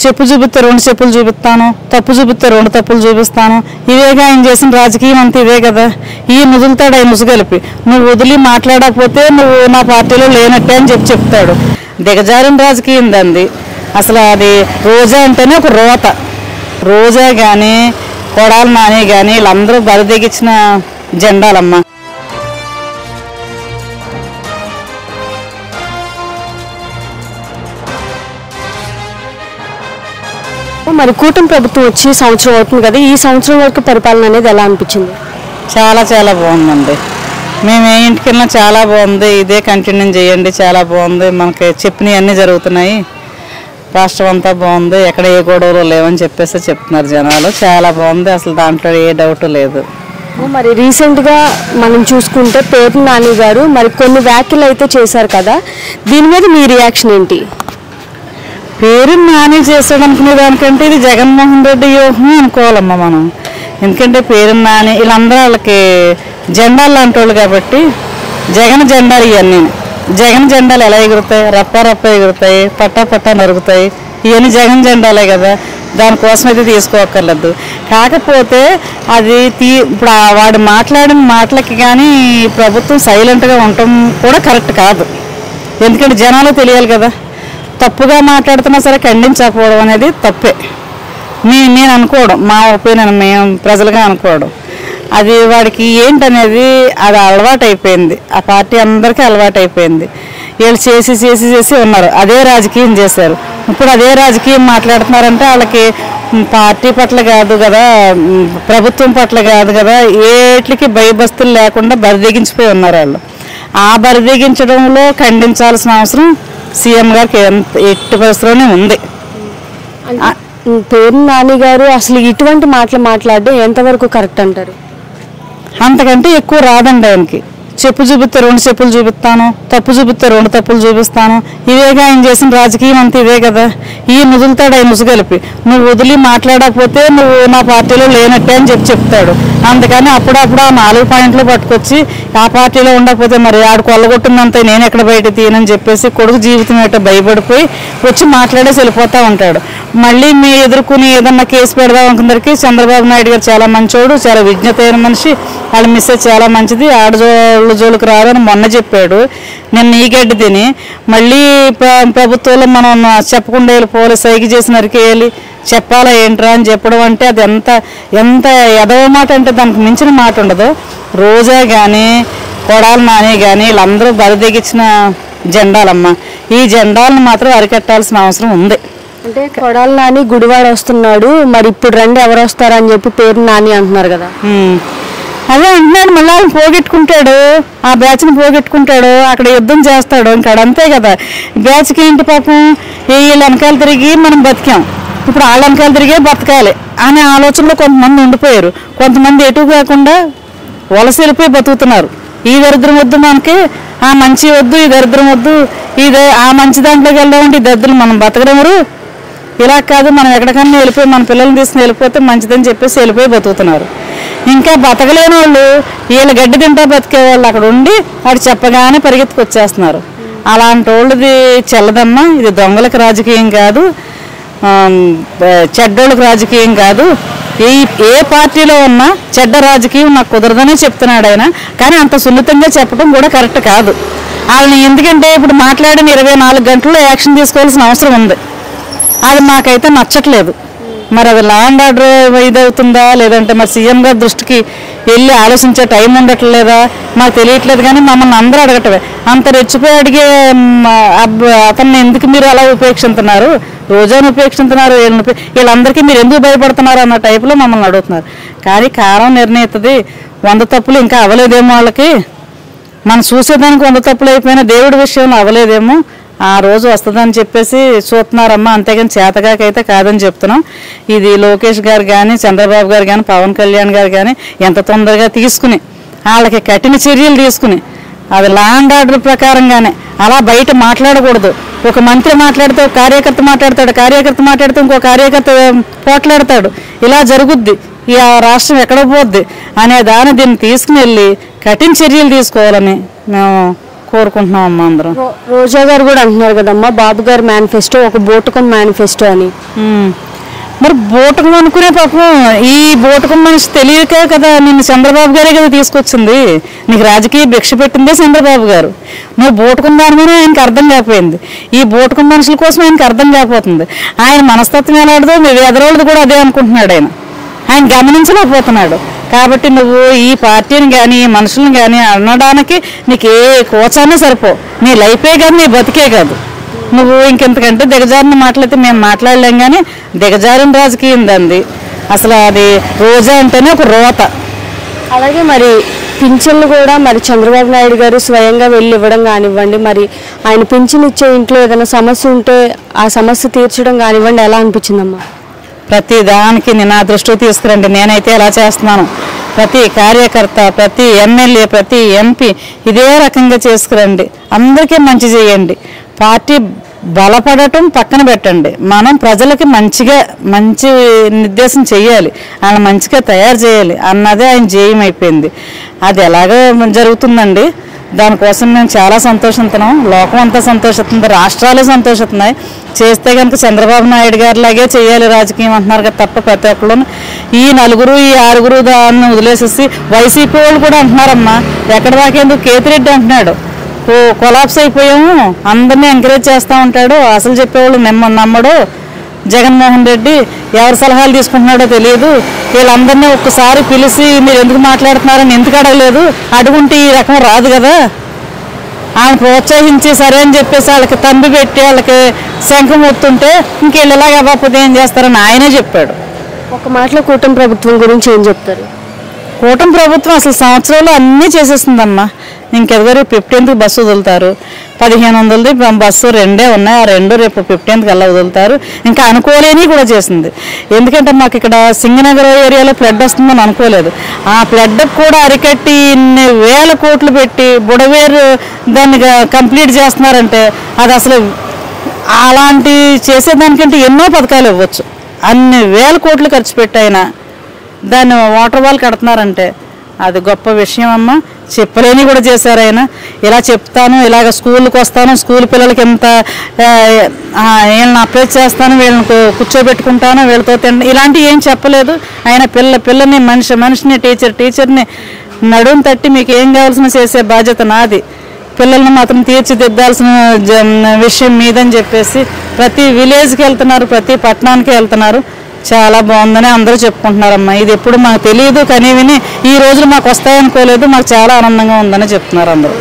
చెప్పు చూపిస్తే 2 చెప్పులు చూపిస్తాను, తప్పు చూపిస్తే 2 తప్పులు చూపిస్తాను. ఇవేగా ఆయన చేసిన రాజకీయం అంతా ఇదే కదా. ఈ ముదులుతాడు ఆయన ముసుగలిపి, నువ్వు వదిలి మాట్లాడకపోతే నువ్వు నా పార్టీలో లేనట్టే అని చెప్తాడు. దిగజారిన రాజకీయం దంది అసలు. అది రోజా అంటేనే ఒక రోత. రోజా కానీ కొడాలి నాని కానీ వీళ్ళందరూ బరిదెగించిన జెండాలమ్మ. మరి కూటమి ప్రభుత్వం వచ్చి సంవత్సరం అవుతుంది కదా, ఈ సంవత్సరం వరకు పరిపాలన అనేది ఎలా అనిపించింది? చాలా చాలా బాగుందండి. మేము ఏ ఇంటికి వెళ్ళినా చాలా బాగుంది, ఇదే కంటిన్యూ చేయండి, చాలా బాగుంది, మనకి చెప్పినవన్నీ జరుగుతున్నాయి, రాష్ట్రం అంతా బాగుంది, ఎక్కడ ఏ గొడవలు లేవని చెప్పేసి చెప్తున్నారు జనాలు. చాలా బాగుంది, అసలు దాంట్లో ఏ డౌట్ లేదు. మరి రీసెంట్గా మనం చూసుకుంటే పేర్ని నాని గారు మరి కొన్ని వ్యాఖ్యలు అయితే చేశారు కదా, దీని మీద మీ రియాక్షన్ ఏంటి? పేరుని నాని చేస్తాడు అనుకునే దానికంటే ఇది జగన్మోహన్ రెడ్డి వ్యూహం అనుకోవాలమ్మా మనం. ఎందుకంటే పేరుని నాని వీళ్ళందరూ వాళ్ళకి జెండాలు లాంటి వాళ్ళు కాబట్టి జగన్ జెండాలు ఇవన్నీ. జగన్ జెండాలు ఎలా ఎగురుతాయి? రప్ప రప్ప ఎగురుతాయి, పట్టా పట్టా నరుగుతాయి. ఇవన్నీ జగన్ జెండాలే కదా, దానికోసం అయితే తీసుకోక్కర్లేదు. కాకపోతే అది ఇప్పుడు వాడు మాట్లాడిన మాటలకి కానీ ప్రభుత్వం సైలెంట్గా ఉండటం కూడా కరెక్ట్ కాదు. ఎందుకంటే జనాలు తెలియాలి కదా. తప్పుగా మాట్లాడుతున్నా సరే ఖండించకపోవడం అనేది తప్పే. నేను అనుకోవడం, మా ఒపీనియన్, మేము ప్రజలుగా అనుకోవడం. అది వాడికి ఏంటనేది అది అలవాటు అయిపోయింది. ఆ పార్టీ అందరికీ అలవాటు అయిపోయింది. వీళ్ళు చేసి చేసి చేసి ఉన్నారు, అదే రాజకీయం చేశారు. ఇప్పుడు అదే రాజకీయం మాట్లాడుతున్నారంటే వాళ్ళకి పార్టీ పట్ల కాదు కదా, ప్రభుత్వం పట్ల కాదు కదా, ఏట్లకి భయభస్తులు లేకుండా బరిదెగించిపోయి ఉన్నారు వాళ్ళు. ఆ బరిదెగించడంలో ఖండించాల్సిన అవసరం సీఎం గారికి ఎట్టి పరిస్థితిలోనే ఉంది. పేర్ని నాని గారు అసలు ఇటువంటి మాటలు మాట్లాడడం ఎంతవరకు కరెక్ట్ అంటారు? అంతకంటే ఎక్కువ రాదండి ఆయనకి. చెప్పు చూపిస్తే 2 చెప్పులు చూపిస్తాను, తప్పు చూపిస్తే 2 తప్పులు చూపిస్తాను. ఇవేగా ఆయన చేసిన రాజకీయం అంతా ఇదే కదా. ఈ ముదులుతాడు ఆయన ముసుగలిపి, నువ్వు వదిలి మాట్లాడకపోతే నువ్వు నా పార్టీలో లేనట్టే అని చెప్తాడు. అందుకని అప్పుడప్పుడు ఆ 4 పాయింట్లు పట్టుకొచ్చి ఆ పార్టీలో ఉండకపోతే మరి ఆడు కొల్లగొట్టిందంతా నేను ఎక్కడ బయట తీయనని చెప్పేసి కొడుకు జీవితం ఏంటో భయపడిపోయి వచ్చి మాట్లాడేసి వెళ్ళిపోతూ ఉంటాడు. మళ్ళీ మీ ఎదుర్కొని ఏదన్నా కేసు పెడదాం అనుకున్నరికి చంద్రబాబు నాయుడు గారు చాలా మంచోడు, చాలా విజ్ఞత అయిన మనిషి, వాళ్ళ మిస్సెస్ చాలా మంచిది, జోలికి రాదని మొన్న చెప్పాడు. నేను ఈ గడ్డి తిని మళ్ళీ ప్రభుత్వంలో మనం చెప్పకుండా వెళ్ళిపోవాలి, సైకి చేసి నరికేయాలి, చెప్పాలా ఏంట్రా అని చెప్పడం అంటే అది ఎంత ఎదవ మాట అంటే దానికి మించిన మాట ఉండదు. రోజా కానీ కొడాలి నాని కానీ వీళ్ళందరూ బరిదెగించిన జెండాలమ్మ. ఈ జెండాలను మాత్రం అరికట్టాల్సిన అవసరం ఉంది. అంటే కొడాలి నాని గుడివాడ వస్తున్నాడు, మరి ఇప్పుడు రండి ఎవరు వస్తారని చెప్పి పేర్ని నాని అంటున్నారు కదా. అదే అంటున్నాడు, మళ్ళీ ఆయన పోగొట్టుకుంటాడు, ఆ బ్యాచ్ని పోగొట్టుకుంటాడు, అక్కడ యుద్ధం చేస్తాడు. ఇంకా అంతే కదా. బ్యాచ్కి ఏంటి పాపం, వీళ్ళ వెనకాల తిరిగి మనం బతికాం, ఇప్పుడు వాళ్ళ వెనకాల తిరిగే బతకాలి అనే ఆలోచనలో కొంతమంది ఉండిపోయారు. కొంతమంది ఎటు కాకుండా వలస వెళ్ళిపోయి బతుకుతున్నారు. ఈ దరిద్రం వద్దు మనకి, ఆ మంచి వద్దు, ఈ దరిద్రం వద్దు, ఆ మంచి దాంట్లోకి వెళ్దామంటే ఈ దరిద్రం మనం బతకడెవరు. ఇలా కాదు, మనం ఎక్కడికన్నా వెళ్ళిపోయి మన పిల్లల్ని తీసుకుని వెళ్ళిపోతే మంచిదని చెప్పేసి వెళ్ళిపోయి బతుకుతున్నారు. ఇంకా బతకలేని వాళ్ళు వీళ్ళ గడ్డి తింటా బతికే వాళ్ళు అక్కడ ఉండి వాడు చెప్పగానే పరిగెత్తుకొచ్చేస్తున్నారు. అలాంటి వాళ్ళది చెల్లదమ్మా. ఇది దొంగలకు రాజకీయం కాదు, చెడ్డోళ్ళకి రాజకీయం కాదు. ఏ పార్టీలో ఉన్నా చెడ్డ రాజకీయం నాకు కుదరదనే చెప్తున్నాడు ఆయన. కానీ అంత సున్నితంగా చెప్పడం కూడా కరెక్ట్ కాదు. వాళ్ళని ఎందుకంటే ఇప్పుడు మాట్లాడిన 24 గంటల్లో యాక్షన్ తీసుకోవాల్సిన అవసరం ఉంది. అది మాకైతే నచ్చట్లేదు. మరి అది లా అండ్ ఆర్డర్ ఇదవుతుందా లేదంటే మరి సీఎం గారి దృష్టికి వెళ్ళి ఆలోచించే టైం ఉండట్లేదా మాకు తెలియట్లేదు. కానీ మమ్మల్ని అందరూ అడగటమే, అంత రెచ్చిపోయి అడిగే అతన్ని ఎందుకు మీరు అలా ఉపేక్షిస్తున్నారు, రోజాను ఉపేక్షిస్తున్నారు, వీళ్ళందరికీ మీరు ఎందుకు భయపడుతున్నారు అన్న టైపులో మమ్మల్ని అడుగుతున్నారు. కానీ కాలం నిర్ణయిస్తుంది. 100 తప్పులు ఇంకా అవ్వలేదేమో వాళ్ళకి, మనం చూసేదానికి 100 తప్పులు అయిపోయినా దేవుడి విషయంలో అవ్వలేదేమో. ఆ రోజు వస్తుందని చెప్పేసి చూస్తున్నారమ్మా, అంతేగాని చేతగాకైతే కాదని చెప్తున్నాం. ఇది లోకేష్ గారు కానీ, చంద్రబాబు గారు కానీ, పవన్ కళ్యాణ్ గారు కానీ ఎంత తొందరగా తీసుకుని వాళ్ళకి కఠిన చర్యలు తీసుకుని అది లా అండ్ ఆర్డర్ ప్రకారంగానే అలా బయట మాట్లాడకూడదు. ఒక మంత్రి మాట్లాడితే ఒక కార్యకర్త మాట్లాడతాడు, కార్యకర్త మాట్లాడితే ఇంకో కార్యకర్త పోట్లాడతాడు. ఇలా జరుగుద్ది, ఈ రాష్ట్రం ఎక్కడ పోద్ది అనే దీన్ని తీసుకుని వెళ్ళి కఠిన చర్యలు తీసుకోవాలని మేము కోరుకుంటున్నాం అమ్మా అందరం. రోజా గారు కూడా అంటున్నారు కదమ్మా బాబు గారి మేనిఫెస్టో ఒక బోటుకం మేనిఫెస్టో అని. మరి బోటకం అనుకునే పాపం ఈ బోటకం మనిషి తెలియక కదా నిన్ను చంద్రబాబు గారే కదా తీసుకొచ్చింది. నీకు రాజకీయ భిక్ష పెట్టిందే చంద్రబాబు గారు. నువ్వు బోటకం దానిమని ఆయనకి అర్థం కాకపోయింది. ఈ బోటకం మనుషుల కోసం ఆయనకి అర్థం కాకపోతుంది. ఆయన మనస్తత్వం ఎలాడదో మీ ఎదరోళ్ళది కూడా అదే అనుకుంటున్నాడు. ఆయన గమనించలేకపోతున్నాడు. కాబట్టి నువ్వు ఈ పార్టీని కానీ మనుషులను కానీ అనడానికి నీకు ఏ కోచానే సరిపో. నీ లైఫే కాదు, నీ బతికే కాదు. నువ్వు ఇంకెంతకంటే దిగజారిన మాటలైతే మేము మాట్లాడలేం. కానీ దిగజారిన రాజకీయం దంది అసలు. అది రోజా అంటేనే ఒక రోత. అలాగే మరి పింఛన్లు కూడా మరి చంద్రబాబు నాయుడు గారు స్వయంగా వెళ్ళి ఇవ్వడం కానివ్వండి, మరి ఆయన పింఛన్ ఇచ్చే ఇంట్లో ఏదైనా సమస్య ఉంటే ఆ సమస్య తీర్చడం కానివ్వండి, ఎలా అనిపించిందమ్మా? ప్రతి దానికి నేను నా దృష్టికి తీసుకురండి. నేనైతే ఎలా చేస్తున్నాను. ప్రతి కార్యకర్త, ప్రతి ఎమ్మెల్యే, ప్రతి ఎంపీ ఇదే రకంగా చేసుకురండి. అందరికీ మంచి చేయండి. పార్టీ బలపడటం పక్కన పెట్టండి. మనం ప్రజలకి మంచి నిర్దేశం చేయాలి, ఆయన మంచిగా తయారు చేయాలి అన్నదే ఆయన జయం అయిపోయింది. అది ఎలాగో జరుగుతుందండి. దానికోసం మేము చాలా సంతోషిస్తున్నాం. లోకం అంతా సంతోషిస్తుంది, రాష్ట్రాలు సంతోషిస్తున్నాయి. చేస్తే కనుక చంద్రబాబు నాయుడు గారిలాగే చేయాలి రాజకీయం అంటున్నారు కదా తప్ప ప్రతి ఒక్కరు ఈ 4 ఈ 6 దాన్ని వదిలేసేసి వైసీపీ వాళ్ళు కూడా అంటున్నారమ్మా. ఎక్కడ దాకేందుకు కేతిరెడ్డి అంటున్నాడు కొలాప్స్ అయిపోయాము, అందరినీ ఎంకరేజ్ చేస్తూ ఉంటాడు, అసలు చెప్పేవాళ్ళు నమ్మడు. జగన్మోహన్ రెడ్డి ఎవరి సలహాలు తీసుకుంటున్నాడో తెలియదు. వీళ్ళందరినీ ఒక్కసారి పిలిచి మీరు ఎందుకు మాట్లాడుతున్నారని ఎందుకు అడగలేదు, అడుగుంటే ఈ రకం రాదు కదా. ఆయన ప్రోత్సహించి సరే అని చెప్పేసి వాళ్ళకి తంబి పెట్టి వాళ్ళకి శంఖం ఒత్తుంటే ఇంకెళ్ళి ఇలాగ అవ్వకపోతే ఏం చేస్తారని ఆయనే చెప్పాడు. ఒక మాటలో కూటమి ప్రభుత్వం గురించి ఏం చెప్తారు? కూటమి ప్రభుత్వం అసలు సంవత్సరంలో అన్నీ చేసేసిందమ్మా. ఇంకెవరు 15th బస్సు వదులుతారు. 1500ది బస్సు 2 ఉన్నాయి. ఆ 2 రేపు 15th అలా వదులుతారు. ఇంకా అనుకోలేని కూడా చేసింది. ఎందుకంటే మాకు ఇక్కడ సింగనగర్ ఏరియాలో ఫ్లడ్ వస్తుందని అనుకోలేదు. ఆ ఫ్లడ్ కూడా అరికట్టి ఇన్ని వేల కోట్లు పెట్టి బుడవేరు దాన్ని కంప్లీట్ చేస్తున్నారంటే అది అసలు అలాంటి చేసేదానికంటే ఎన్నో పథకాలు ఇవ్వచ్చు. అన్ని వేల కోట్లు ఖర్చు పెట్టైనా దాన్ని వాటర్ వాల్ కడుతున్నారంటే అది గొప్ప విషయం అమ్మ. చెప్పలేని కూడా చేశారు ఆయన. ఇలా చెప్తాను, ఇలాగ స్కూల్కి వస్తాను, స్కూల్ పిల్లలకి ఎంత వీళ్ళని అప్రోచ్ చేస్తాను, వీళ్ళని కూర్చోబెట్టుకుంటాను, వీళ్ళతో ఇలాంటివి ఏం చెప్పలేదు ఆయన. పిల్లని మనిషిని టీచర్ని నడుము తట్టి మీకు ఏం కావాల్సిన చేసే బాధ్యత నాది, పిల్లల్ని మాత్రం తీర్చిదిద్దాల్సిన విషయం మీదని చెప్పేసి ప్రతి విలేజ్కి వెళ్తున్నారు, ప్రతి పట్టణానికి వెళ్తున్నారు. చాలా బాగుందని అందరూ చెప్పుకుంటున్నారమ్మా. ఇది ఎప్పుడు మాకు తెలియదు, కానీ విని ఈ రోజులు మాకు వస్తాయనుకోలేదు. మాకు చాలా ఆనందంగా ఉందని చెప్తున్నారు అందరూ.